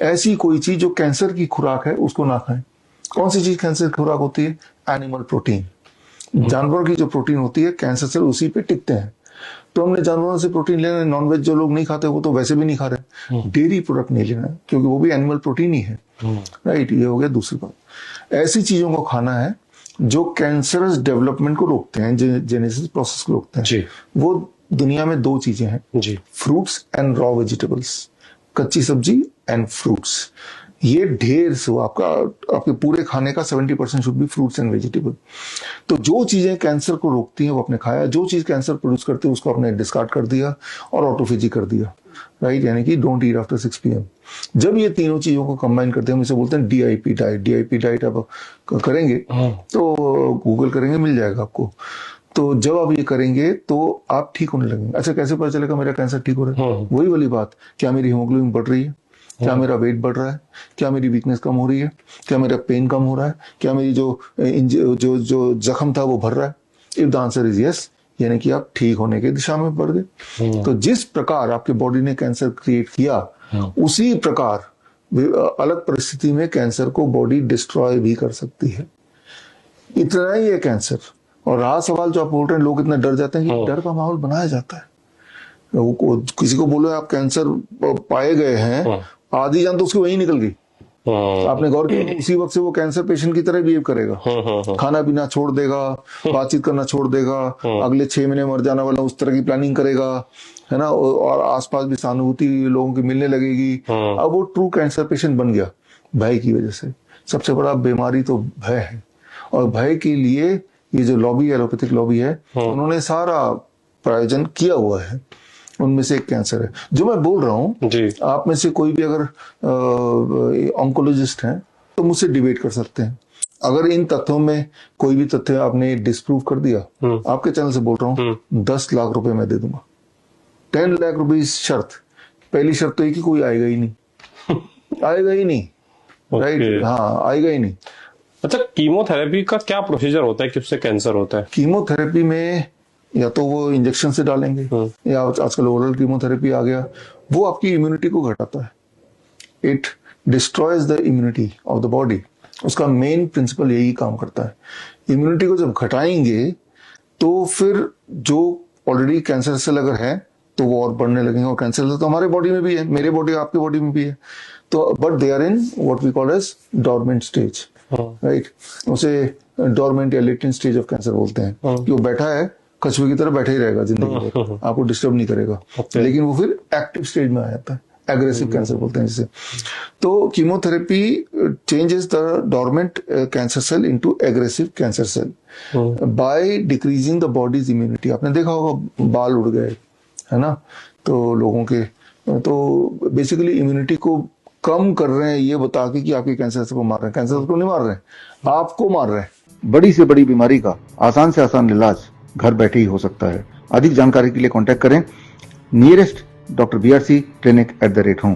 ऐसी कोई चीज जो कैंसर की खुराक है उसको ना खाएं। कौन सी चीज कैंसर की खुराक होती है? Animal protein. जानवर की जो प्रोटीन होती है कैंसर सेल उसी पे टिकते हैं। तो हमने जानवरों से प्रोटीन लेना है। नॉनवेज जो लोग नहीं खाते वो तो वैसे भी नहीं खा रहे। डेयरी प्रोडक्ट नहीं लेना है क्योंकि वो भी एनिमल प्रोटीन ही है। राइट, ये हो गया दूसरी बात। ऐसी चीजों को खाना है जो कैंसरस डेवलपमेंट को रोकते हैं, जेनेसिस प्रोसेस को रोकते हैं। वो दुनिया में दो चीजें हैं जी, फ्रूट्स एंड रॉ वेजिटेबल्स, कच्ची सब्जी एंड फ्रूट्स। ये ढेर से आपके पूरे खाने का 70% should be fruits and vegetable. तो जो चीजें कैंसर को रोकती हैं वो आपने खाया, जो चीज कैंसर प्रोड्यूस करती है उसको आपने डिस्कार्ड कर दिया और ऑटोफेजी कर दिया। राइट, यानी कि डोंट ईट आफ्टर 6 PM। जब ये तीनों चीजों को कंबाइन करते हैं हम इसे बोलते हैं DIP डाइट। DIP डाइट आप करेंगे तो गूगल करेंगे मिल जाएगा आपको। तो जब आप ये करेंगे तो आप ठीक होने लगेंगे। अच्छा, कैसे पता चलेगा मेरा कैंसर ठीक हो रहा है? वही वाली बात, क्या मेरी हीमोग्लोबिन बढ़ रही है, क्या मेरा वेट बढ़ रहा है, क्या मेरी वीकनेस कम हो रही है, क्या मेरा पेन कम हो रहा है, क्या मेरी जो जख्म था वो भर रहा है? If the answer is yes, यानी कि आप ठीक होने की दिशा में बढ़ गए। तो जिस प्रकार आपके बॉडी ने कैंसर क्रिएट किया उसी प्रकार अलग परिस्थिति में कैंसर को बॉडी डिस्ट्रॉय भी कर सकती है। इतना ही है कैंसर। और रहा सवाल जो आप बोल रहे हैं, लोग इतना डर जाते हैं कि डर का माहौल बनाया जाता है। किसी को बोलो आप कैंसर पाए गए हैं, आधी जान तो उसकी वही निकल गई। आपने गौर किया, उसी वक्त से वो कैंसर पेशेंट की तरह बिहेव करेगा। खाना पीना छोड़ देगा, बातचीत करना छोड़ देगा, अगले 6 महीने मर जाने वाला उस तरह की प्लानिंग करेगा, है ना। और आसपास भी सहानुभूति लोगों की मिलने लगेगी। अब वो ट्रू कैंसर पेशेंट बन गया भय की वजह से। सबसे बड़ा बीमारी तो भय है, और भय के लिए ये जो लॉबी, एलोपैथिक लॉबी है, उन्होंने सारा प्रायोजन किया हुआ है। उनमें से एक कैंसर है जो मैं बोल रहा हूँ। आप में से कोई भी अगर ऑन्कोलॉजिस्ट हैं तो मुझसे डिबेट कर सकते हैं। अगर इन तथ्यों में कोई भी तथ्य आपने डिस्प्रूव कर दिया, आपके चैनल से बोल रहा हूँ, 10 लाख रुपए मैं दे दूंगा। 10 लाख रुपए शर्त। पहली शर्त तो एक ही, कोई आएगा ही नहीं। आएगा ही नहीं। राइट, हाँ, आएगा ही नहीं। अच्छा, कीमोथेरेपी का क्या प्रोसीजर होता है, किससे कैंसर होता है? कीमोथेरेपी में या तो वो इंजेक्शन से डालेंगे या आजकल ओरल कीमोथेरेपी आ गया, वो आपकी इम्यूनिटी को घटाता है। It destroys the immunity of the body. उसका मेन प्रिंसिपल यही काम करता है। इम्यूनिटी को जब घटाएंगे तो फिर जो ऑलरेडी कैंसर सेल अगर है तो वो और बढ़ने लगेंगे। और कैंसर सेल तो हमारे बॉडी में भी है, मेरे बॉडी, आपके बॉडी में भी है। तो but they are in what we call as dormant stage. Right, उसे डॉर्मेंट या लेटेंट स्टेज ऑफ कैंसर बोलते हैं। कि वो बैठा है, कछुए की तरह बैठा ही रहेगा जिंदगी भर, आपको डिस्टर्ब नहीं करेगा। लेकिन वो फिर एक्टिव स्टेज में आ जाता है, एग्रेसिव कैंसर बोलते हैं जिसे। तो chemotherapy changes the dormant cancer cell into aggressive cancer cell by decreasing the body's immunity. आपने देखा होगा बाल उड़ गए, है ना, तो लोगों के, तो बेसिकली इम्यूनिटी को कम कर रहे हैं ये बता के कि आपके कैंसर को मार रहे हैं। कैंसर को नहीं मार रहे हैं, आपको मार रहे हैं। बड़ी से बड़ी बीमारी का आसान से आसान इलाज घर बैठे ही हो सकता है। अधिक जानकारी के लिए कांटेक्ट करें nearest doctor BRC clinic @ home।